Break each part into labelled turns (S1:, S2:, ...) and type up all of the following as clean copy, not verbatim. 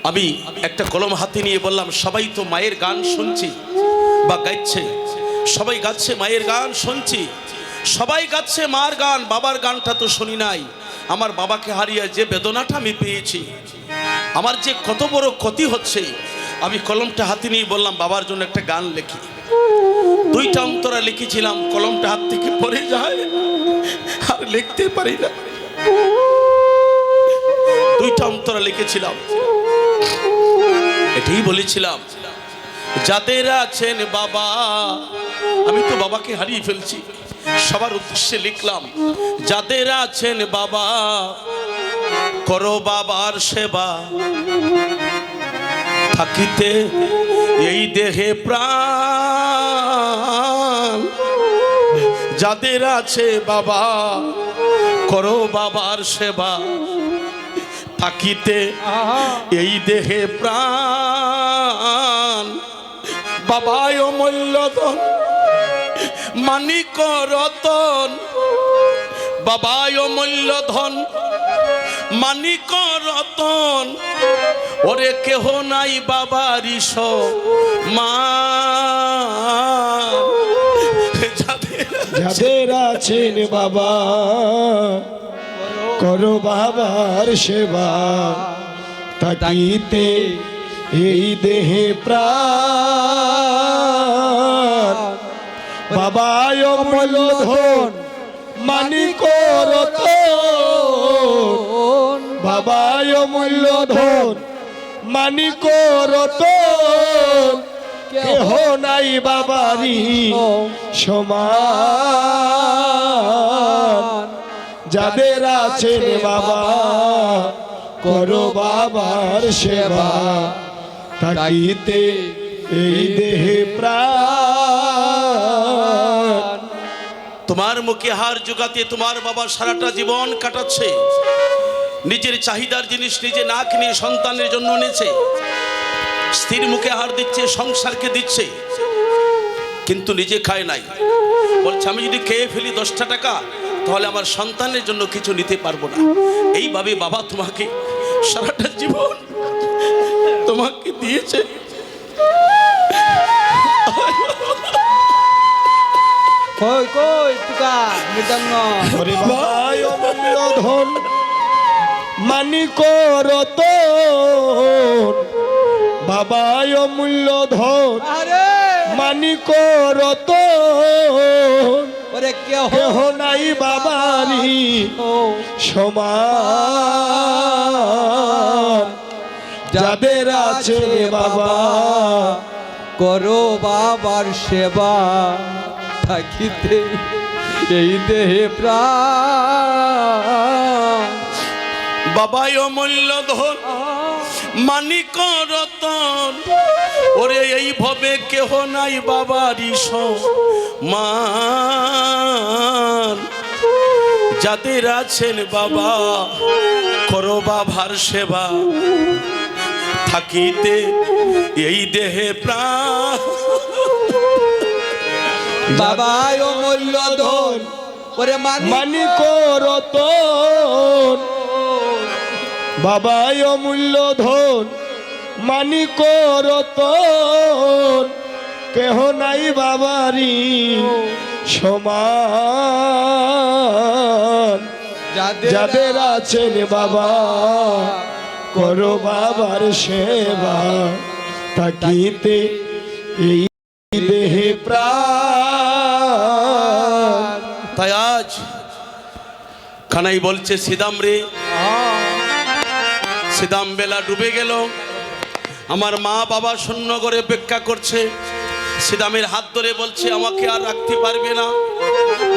S1: আমি একটা কলম হাতে নিয়ে বললাম, সবাই তো মায়ের গান শুনছি বা গাইছে, সবাই গাচ্ছে মায়ের গান শুনছি, সবাই গাচ্ছে মার গান, বাবার গানটা তো শুনি নাই। আমার বাবাকে হারিয়ে যে বেদনাটা আমি পেয়েছি, আমার যে কত বড় ক্ষতি হচ্ছে, আমি কলমটা হাতে নিয়ে বললাম বাবার জন্য একটা গান লিখি। 2টা অন্তরা লিখেছিলাম, কলমটা হাত থেকে পড়ে যায়, আর লিখতে পারি না। 2টা অন্তরা লিখেছিলাম, এটাই বলেছিলাম, যাদের আছেন বাবা, আমি তো বাবাকে হারিয়ে ফেলছি, সবার উদ্দেশ্যে লিখলাম, যাদের আছেন বাবা করো বাবার সেবা, থাকিতে এই দেহে প্রাণ। যাদের আছে বাবা করো বাবার সেবা, থাকিতে এই দেহে প্রাণ। বাবায় অমূল্যধন মানিক রতন, বাবায় অমূল্যধন মানিক রতন, ওরে কেহ নাই বাবারি সমান।
S2: যাদের আছেন বাবা করো বাবার সেবা, থাকিতে এই দেহে প্রাণ। বাবায় অমূল্যধন মানিক রতন, বাবায় অমূল্যধন মানিক রতন, কেহ নাই বাবারি সমান। যাদের আছেন বাবা করো বাবার সেবা, থাকিতে এই দেহে প্রাণ।
S1: তোমার মুখে হার জোগাতে তোমার বাবা সারাটা জীবন কাটাচ্ছে, নিজের চাহিদার জিনিস নিজে না কিনে সন্তানের জন্য এনেছে, স্ত্রীর মুখে হার দিচ্ছে, সংসারকে দিচ্ছে, কিন্তু নিজে খায় নাই। বলছে আমি যদি খেয়ে ফেলি 10টা টাকা, তাহলে আমার সন্তানের জন্য কিছু নিতে পারবো না। এইভাবে বাবা তোমাকে সারাটা জীবন তোমাকে দিয়েছে।
S3: কই কই তুকা মৃদঙ্গ
S2: বাবায় অমূল্যধন মানিক রতন, বাবায় অমূল্যধন
S3: আরে
S2: মানিক রতন,
S3: ওরে
S2: কেহ নাই বাবারি সমান। যাদের আছে বাবা
S3: করো বাবার সেবা, থাকিতে এই দেহে প্রাণ।
S1: বাবায় অমূল্যধন মানিক রতন, ওরে এই ভবে কেহ নাই বাবারি সমান। যাদের আছেন বাবা করো বাবার সেবা, থাকিতে এই দেহে প্রাণ।
S3: বাবায় অমূল্যধন ওরে
S2: মানিক রতন, বাবায় অমূল্যধন মানিক রতন, কেহ নাই বাবারি সমান। যাদের আছেন বাবা করো বাবার সেবা, থাকিতে এই দেহে প্রাণ।
S1: তাই আজ খানাই বলছে সিদাম রে, সিদাম বেলা ডুবে গেল, আমার মা বাবা শূন্য করে অপেক্ষা করছে। সিদামের হাত ধরে বলছে আমাকে আর রাখতে পারবে না,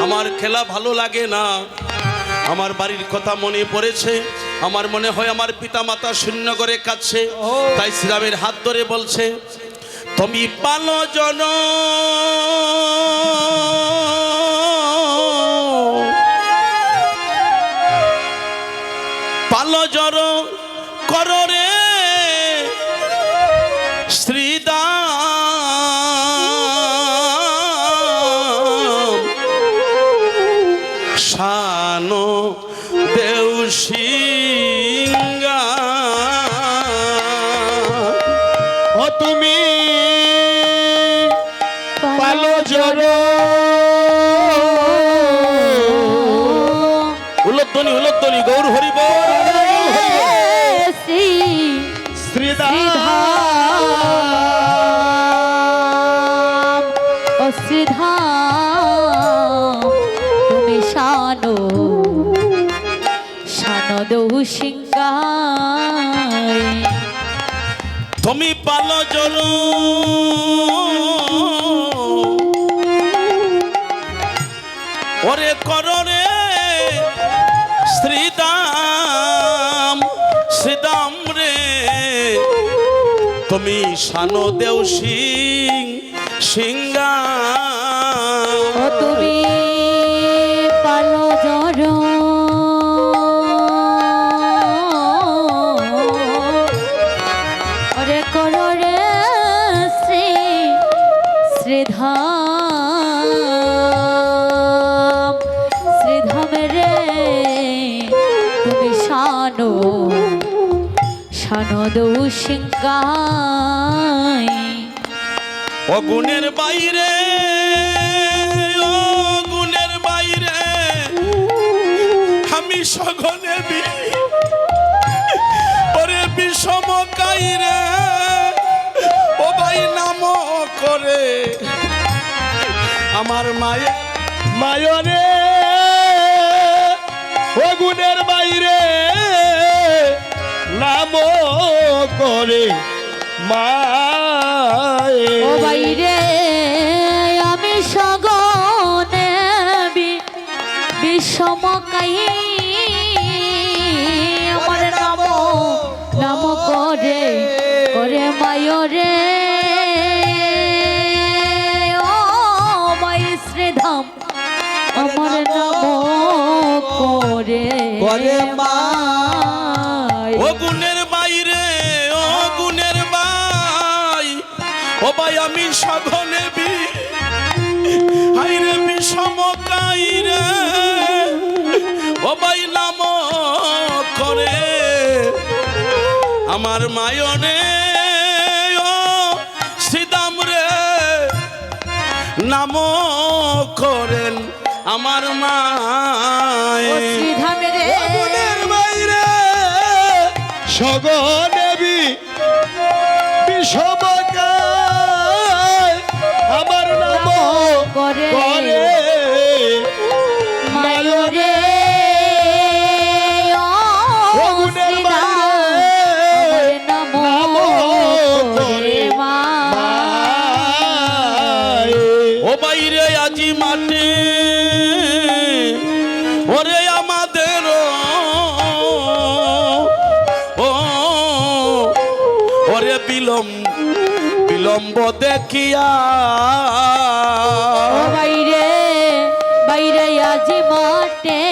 S1: আমার খেলা ভালো লাগে না, আমার বাড়ির কথা মনে পড়েছে, আমার মনে হয় আমার পিতা মাতা শূন্য করে কাঁদছে। তাই সিদামের হাত ধরে বলছে তুমি পালো জন পালো জর কর রে শ্রীদাম, শানো দেউ সিংহা।
S2: শ্রীধাম
S4: ও শ্রীধাম তুমি শানো শানো দৌ সিংহাই
S1: তুমি পালো জল ওরে কররে শ্রীদাম শ্রীদাম রে তুমি শানো দেও সিংহা
S4: ও তুমি পালো জর ওরে করো রে শ্রী শ্রীধাম শ্রীধাম রে তুমি শানো শানো দৌ সিংহাই
S1: অগুণের বাইরে অগুণের বাইরে আমি সঘনে ওরে বিষম কাইরে ও ভাই নাম করে আমার মায়ে
S2: মায়রে অগুণের বাইরে নাম করে মায়ে
S4: ও বাইরে আমি সগনে বিষমকাই আমার নাম নাম করে করে মায়রে ও মাই শ্রীধাম আমার নাম করে
S3: করে মাই
S1: অগুণের বাইরে অগুণের বাই ও ভাই আমি সঘনে হাইরে বিষম কাইরে ও ভাই নাম করে আমার মায়নে ও শ্রীদাম রে নাম করেন আমার
S4: ও
S1: মায়
S4: শ্রীধাম রে
S2: অগুণের বাইরে সগনেবি বিষমকায় আমার নাম
S4: করে
S2: করে
S4: মায়রে
S2: অগুণের বাইরে নাম করে মায়
S1: ও বাইরে আজি মাঠে ওরে আমাদের ও ওরে বিলম্ব দেখিয়া
S4: বাইরে বাইরে আজি মাঠে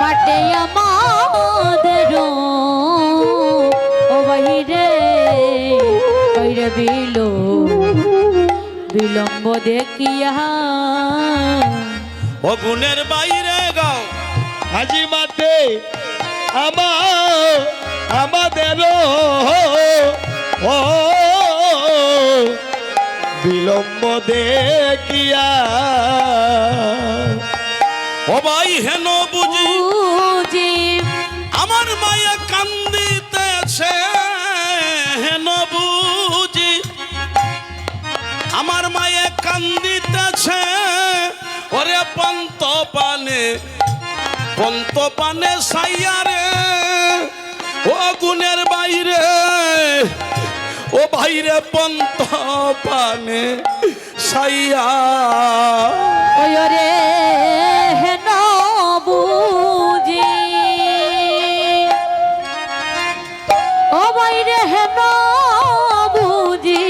S4: মাঠে আমাদের ও বাইরে বাইরে বিলম্ব দেখিয়া
S1: অগুণের বাইরে গাও
S2: আজি মাঠে আমাদের ও বিলম্ব দেখিয়া
S1: ও ভাই হেন বুঝি
S4: বুঝি
S1: আমার মায়া কান্দিতেছে হেন বুঝি আমার মায়ে কান্দিতেছে ওরে পন্ত পানে সাইয়ারে ও গুণের বাইরে ও বাইরে পন্ত পানে সাইয়া
S4: ওই রে হেন বুঝি ও বাইরে হেন বুঝি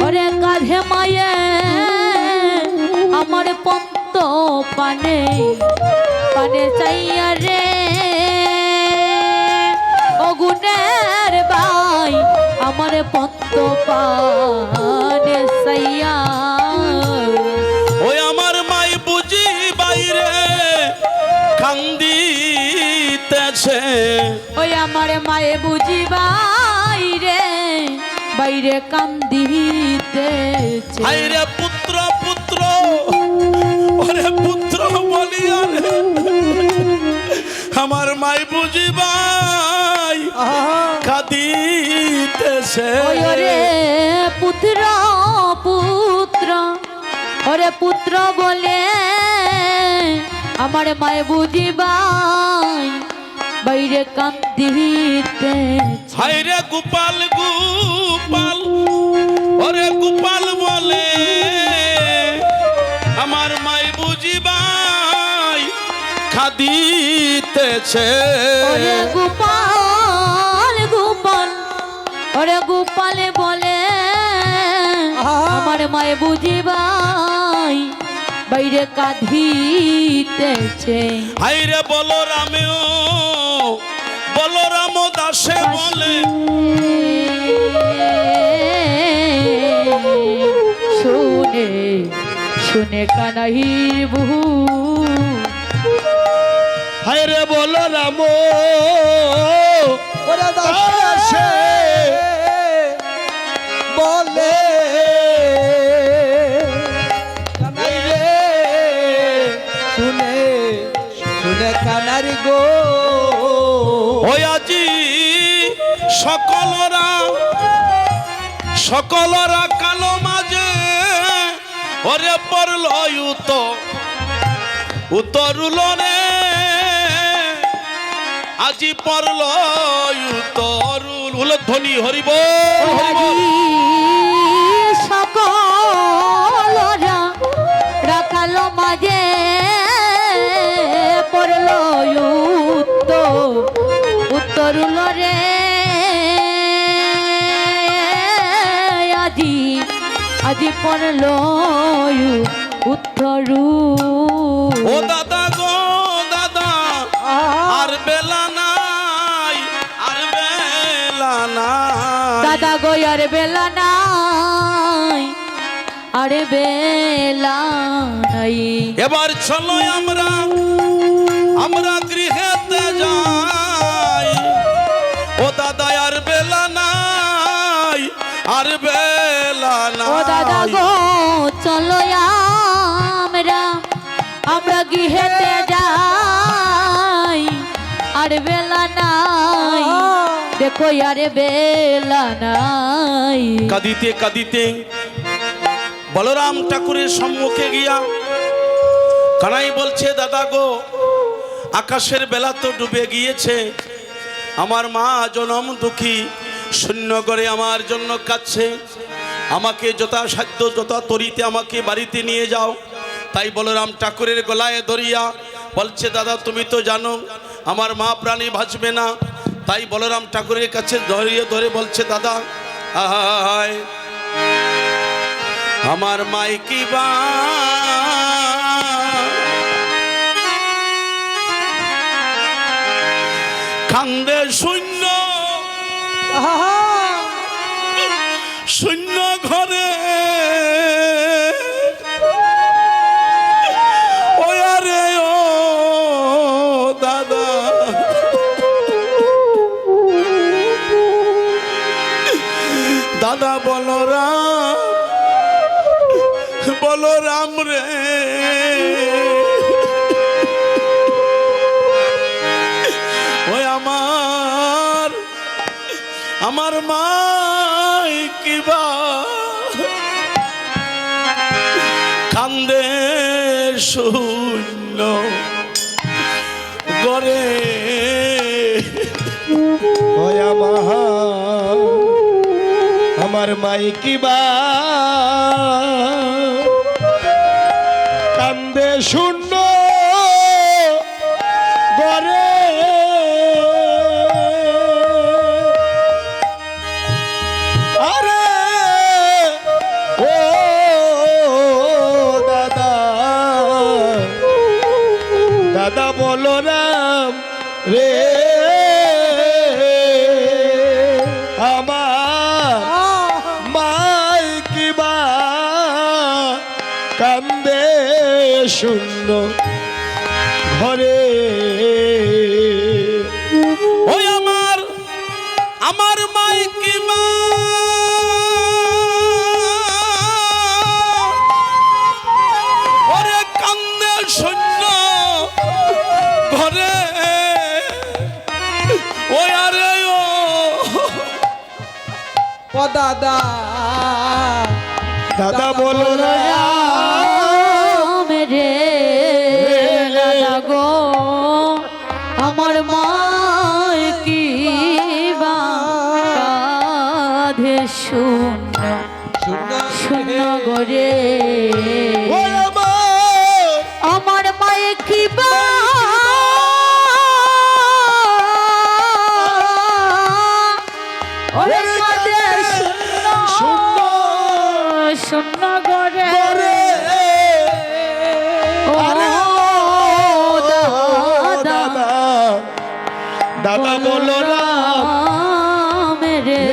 S4: ওরে কাঁধে মায়ে আমার পন্ত পানে চাইয়া রে অগুণের বাই আমার পন্ত পানে চাইয়া
S1: ওই আমার মাই বুঝি বাইরে কান্দিতেছে
S4: ওই আমার মায়ে বুঝি বাইরে বাইরে কান্দিতেছে
S1: হাইরে পুত্র ওরে পুত্র বলিয়া রে আমার মাই বুঝিবাই কাঁদিতেছে
S4: ওই ওরে পুত্র পুত্র ওরে পুত্র বলে আমার মায় বুঝিবাই বাইরে কান্দিতে
S1: হায়রে গোপাল গোপাল ওরে গোপাল বলে আমার মাই বুঝিবাই কাঁদিতেছে
S4: ওরে গোপাল গোপাল ওরে গোপাল বলে আমার মায় বুঝিবাই বাইরে কাঁদিতেছে
S1: হায়রে বলরামেও বলরাম দাসে বলে
S4: শুনে শুনে কানাহির বহু
S2: হায় রে বলো রাম
S3: ওরে দাসে
S2: আসে
S3: বলে কানাই রে শুনে শুনে কানারি গো
S1: ওই আজি সকলরা কালো মাঝে ওরে পড়ল উতরুল রে আজি পড়ল উতরুল উলধ্বনি হরিব
S4: সকলরা রাখালো মাঝে পড়ল উত্তরুল রে আজি আজি পড়ল উত্তরু
S1: ও দাদা গো দাদা আর বেলা নাই আর বেলা নাই
S4: দাদা গো আর বেলা নাই আরে বেলা নাই
S1: এবার চলো আমরা গৃহেতে যাই ও দাদা আর বেলা নাই আর বেলা
S4: ও দাদা
S1: নাই
S4: গো চলো আমরা গৃহেতে যাই আর বেলা নাই দেখো আরে বেলা নাই
S1: কাঁদিতে কাঁদিতে বলরাম ঠাকুরের সম্মুখে গিয়া কানাই বলছে দাদা গো আকাশের বেলা তো ডুবে গিয়েছে আমার মা জনম দুঃখী শূন্য করে আমার জন্য কাঁদছে আমাকে যথাসাধ্য যথা তরিতে আমাকে বাড়িতে নিয়ে যাও তাই বলরাম ঠাকুরের গলায় ধরিয়া বলছে দাদা তুমি তো জানো আমার মা প্রাণী ভাসবে না তাই বলরাম ঠাকুরের কাছে ধরিয়ে ধরে বলছে দাদা আহায় আমার মাই কি বা কান্দে শূন্য শূন্য ঘরে ও আরে ও দাদা দাদা বলরাম রে ওই আমার মাই কিবা কান্দে শূন্য গরে
S2: ওয়া আমার মাই কিবা কান্দে শূন্য গরে আরে ও দাদা দাদা বলরাম রে আমার মাই কিবা কান্দে শূন্য ঘরে
S1: ওই আমার মাই কি মা ওরে কান্দে শূন্য ঘরে
S3: দাদা
S2: দাদা বলো রাম
S4: রে দাদা গো আমার মায় কি বা কাঁধে শূন্য
S3: শূন্য
S4: শূন্য গরে
S2: ও আমার
S4: আমার মায়ে কি বা ওরে কাঁধে শূন্য শূন্য গরে ও দাদা
S2: দাদা বলো রাম
S4: রে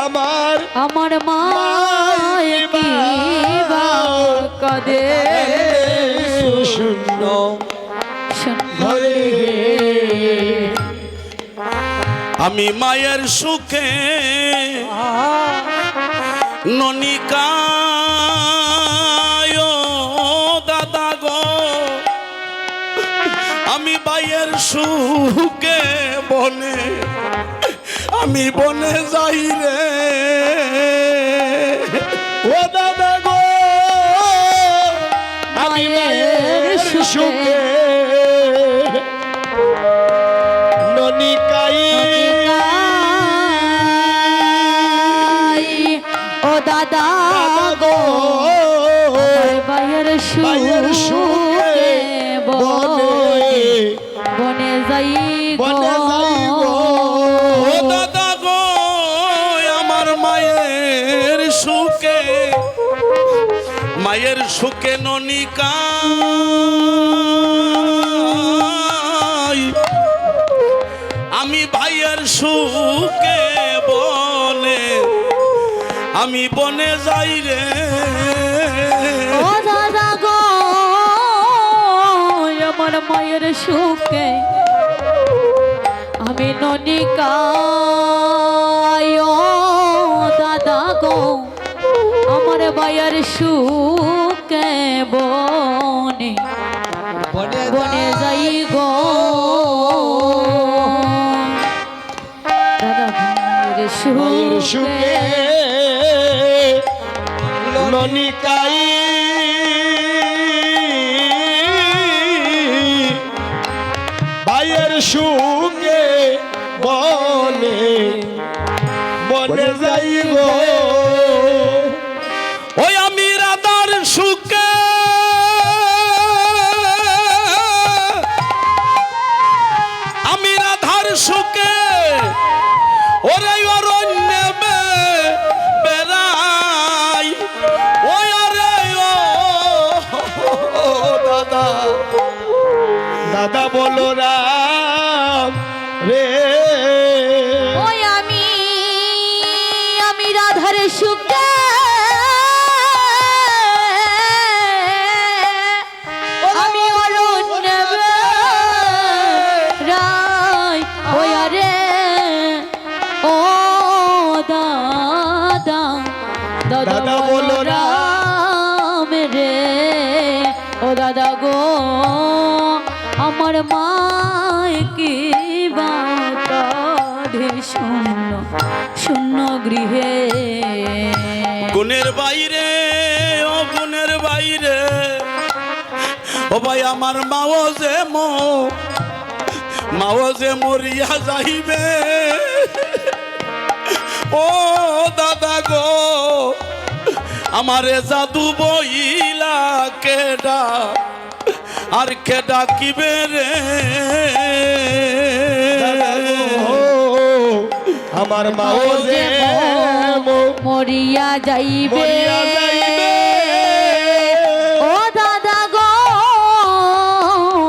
S2: আমার
S4: আমার মায় কি বা কাঁদে
S2: শূন্য
S4: ঘরে
S1: আমি মায়ের সুখে ননিকায় দাদা গো আমি বাইয়ের সুখে বনে আমি বনে যাই রে
S2: ও দাদা গো আমি মায়ের সুখে ননিকাই
S4: ও দাদা
S2: গো
S4: বাইয়ের
S2: মায়ের সুখে বনে
S4: বনে যাই
S2: বনে যাই গো
S1: ও দাদা গো আমার মায়ের সুখে ননিকায় আমি ভাইয়ের সুখে বনে আমি বনে যাই রে
S4: ও দাদা গো আমার মায়ের সুখে আমি ননিকায় ও দাদা গো আমার মায়ের সুখে বনে বনে যাই গো দাদা
S2: মায়ের
S4: মায়ের
S2: সুখে ননিকাই ভাইয়ের সুখে বনে বনে যাই গো
S1: ওই আমি রাধার সুখে আমি রাধার সুখে ওরে অরণ্য বেড়াই ওই আরে ও দাদা
S2: দাদা বলো রাম রে
S4: ওই আমি রাধার সুখে আমি অরণ্য রায় ওই আরে ও দাদা দাদা
S2: দাদা
S4: বলো
S2: বলো
S4: রাম রে ও দাদা গো আমার মায় কি বা কাঁধে শূন্য শূন্য গৃহে
S1: গুণের বাইরে ও গুণের বাইরে ও ভাই আমার মাও যে মরিয়া যাইবে ও দাদা গো আমারে জাদু বইলা কেডা আর কেডা কিবে রে
S2: আমার মাও যে
S4: মরিয়া যাইবে
S2: মরিয়া যাইবে
S4: ও দাদা গো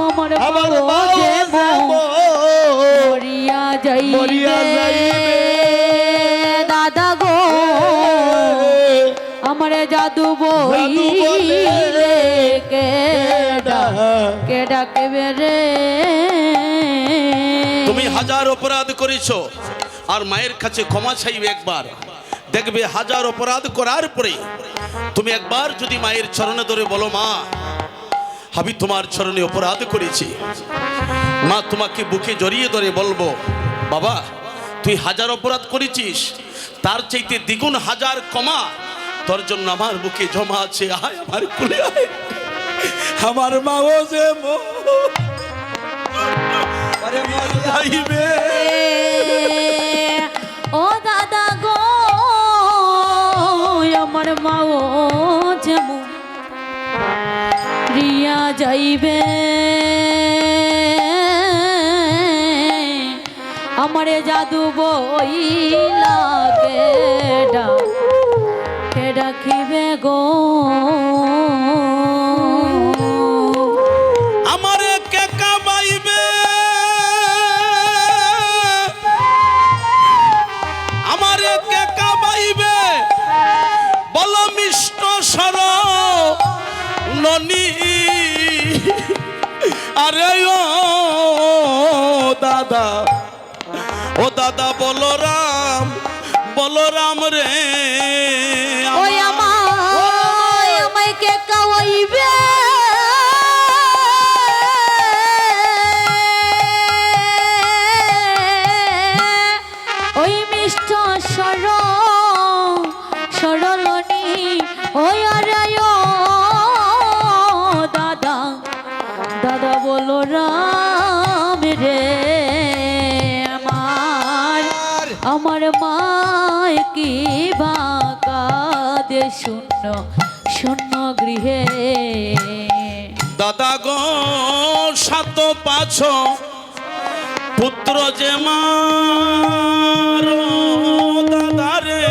S4: আমার
S2: আমার মাও
S4: যে
S2: যে
S4: মরিয়া
S2: মরিয়া
S4: যাইবে
S2: যাইবে
S4: দাদা গো আমার জাদু বইলে কেডা কেডা কেবে রে
S1: তুমি হাজার অপরাধ করেছো আর মায়ের কাছে ক্ষমা চাইবে একবার দেখবে হাজার অপরাধ করার পরে তুমি একবার যদি মায়ের চরণে ধরে বলো মা আমি তোমার চরণে অপরাধ করেছি মা তোমাকে বুকে জড়িয়ে ধরে বলবো বাবা তুই হাজার অপরাধ করেছিস, তার চাইতে দ্বিগুণ হাজার কমা তোর জন্য আমার বুকে জমা আছে। আয় আমার কুলে আয়, আমার মাও যে
S3: ওরে মরিয়া
S1: যাইবে।
S4: ও দাদা গো, আমার মাও যেমন রিয়া যাইবে, আমারে জাদু বই লাগে কে ডাকিবে গো,
S1: আমারে কে কামাইবে, আমারে কে কামাইবে, বল মিষ্ট সর ননি। আরে ও দাদা, ও দাদা বলরাম, বলরাম রে
S4: ওই আমায় কে কাওয়াইবে, ওই মিষ্ট সরলনি, ওই আরে ও দাদা, দাদা বলো রাম রে, আমার মায় কি বাঁকা দে শূন্য শূন্য গৃহে।
S1: দাদা গো সাত পাছ পুত্র যে মার, দাদা রে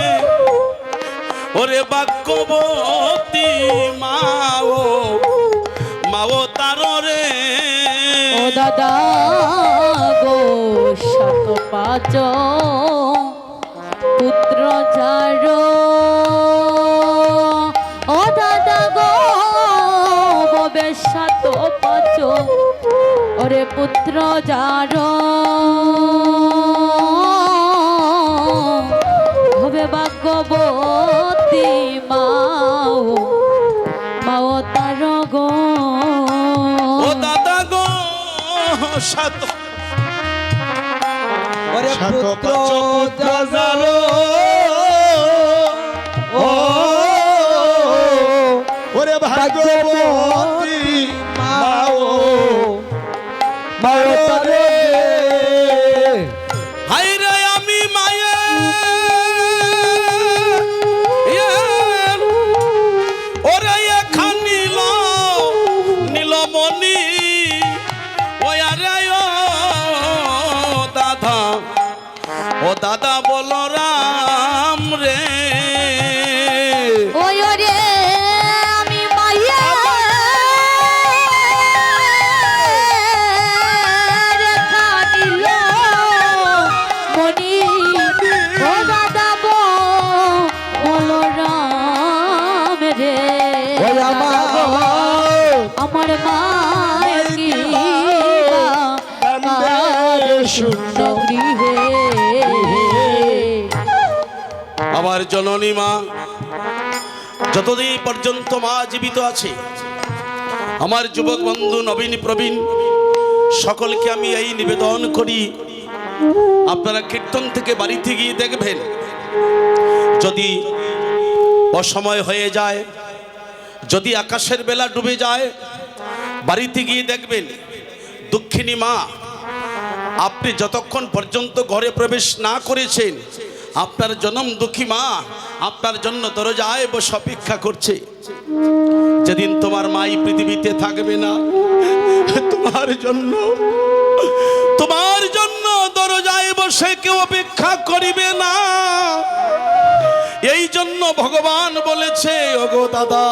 S1: ওরে বাক্যবতী মাও, মাও তার রে।
S4: ও দাদা গো সাত পাঁচ পুত্র যার, ও দাদা গো ববে সাত পাঁচ ওরে পুত্র যার, হবে ভাগ্যবতী মাও, মাও তার গো।
S1: ও দাদা গো সাত
S3: ওরে
S2: সাত
S3: পুত্র
S2: পাঁচ পুত্র
S3: যারো, ও
S2: ওরে ভাগ্যবতী মাও,
S3: মাও তারে
S1: হাই রে আমি মায়ে ওরে এখান নীলমণি, ওই আরে ও দাদা বলরাম রে,
S4: ওই রে আমি মাইয়া রেখা দিল মনি, ও দাদা বলো রাম রে,
S3: ওই
S4: আমার মায়ের কি শূন্য গৃহে।
S1: আমার জননী মা, যতদিন পর্যন্ত মা জীবিত আছে, আমার যুবক বন্ধু নবীন প্রবীণ সকলকে আমি এই নিবেদন করি, আপনারা কীর্তন থেকে বাড়িতে গিয়ে দেখবেন, যদি অসময় হয়ে যায়, যদি আকাশের বেলা ডুবে যায়, বাড়িতে গিয়ে দেখবেন দুঃখিনী মা আপনি যতক্ষণ পর্যন্ত ঘরে প্রবেশ না করেছেন, আপনার জনম দুঃখী মা আপনার জন্য দরজায় বসে অপেক্ষা করছে। যেদিন তোমার মাই পৃথিবীতে থাকবে না, তোমার জন্য দরজায় বসে কেউ অপেক্ষা করিবে না। এই জন্য ভগবান বলেছে, ওগো দাদা,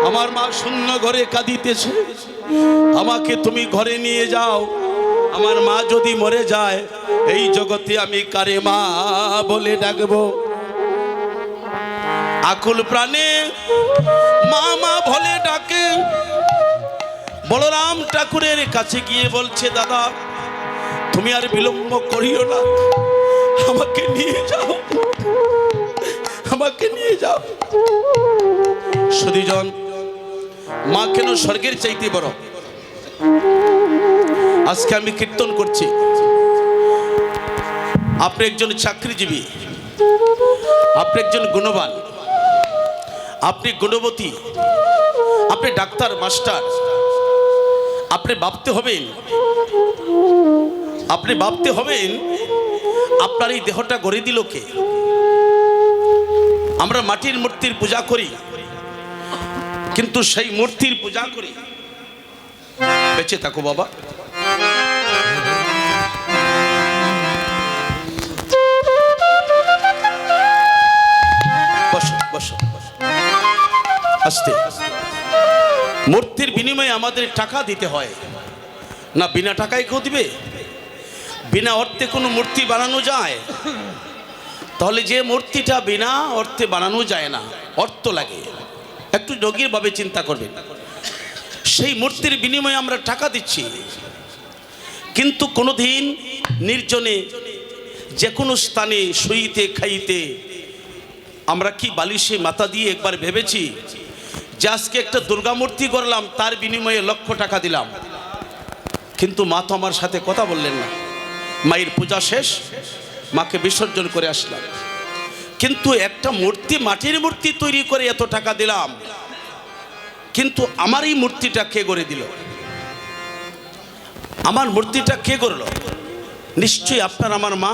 S1: আমার মা শূন্য ঘরে কাঁদিতেছে, আমাকে তুমি ঘরে নিয়ে যাও। আমার মা যদি মরে যায়, এই জগতে আমি কারে মা বলে ডাকবো? আকুল প্রাণে মা মা বলে ডাকে। বলরাম ঠাকুরের কাছে গিয়ে বলছে, দাদা তুমি আর বিলম্ব করিও না, আমাকে নিয়ে যাও, আমাকে নিয়ে যাও। সুধীজন, মা কেন স্বর্গের চাইতে বড়? আজকে আমি কীর্তন করছি, আপনি একজন চাকরিজীবী, আপনি একজন গুণবান, আপনি গুণবতী, আপনি ডাক্তার মাস্টার। আপনি ভাবতে হবেন আপনার এই দেহটা গড়ে দিল কে? আমরা মাটির মূর্তির পূজা করি, কিন্তু সেই মূর্তির পূজা করি। বেঁচে থাকো বাবা। বসো বসো আস্তে। মূর্তির বিনিময়ে আমাদের টাকা দিতে হয় না? বিনা টাকায় কেউ দিবে? বিনা অর্থে কোনো মূর্তি বানানো যায়? তাহলে যে মূর্তিটা বিনা অর্থে বানানো যায় না, অর্থ লাগে, একটু গভীরভাবে চিন্তা করবেন। সেই মূর্তির বিনিময়ে আমরা টাকা দিচ্ছি, কিন্তু কোনোদিন নির্জনে যে কোনো স্থানে শুইতে খাইতে আমরা কি বালিশে মাথা দিয়ে একবার ভেবেছি যে আজকে একটা দুর্গা মূর্তি করলাম, তার বিনিময়ে লক্ষ টাকা দিলাম? কিন্তু মা তো আমার সাথে কথা বললেন না। মায়ের পূজা শেষ, মাকে বিসর্জন করে আসলাম, কিন্তু একটা মূর্তি, মাটির মূর্তি তৈরি করে এত টাকা দিলাম, কিন্তু আমার এই মূর্তিটা কে গড়ে দিল? আমার মূর্তিটা কে গড়ল? নিশ্চয়ই আপনার আমার মা।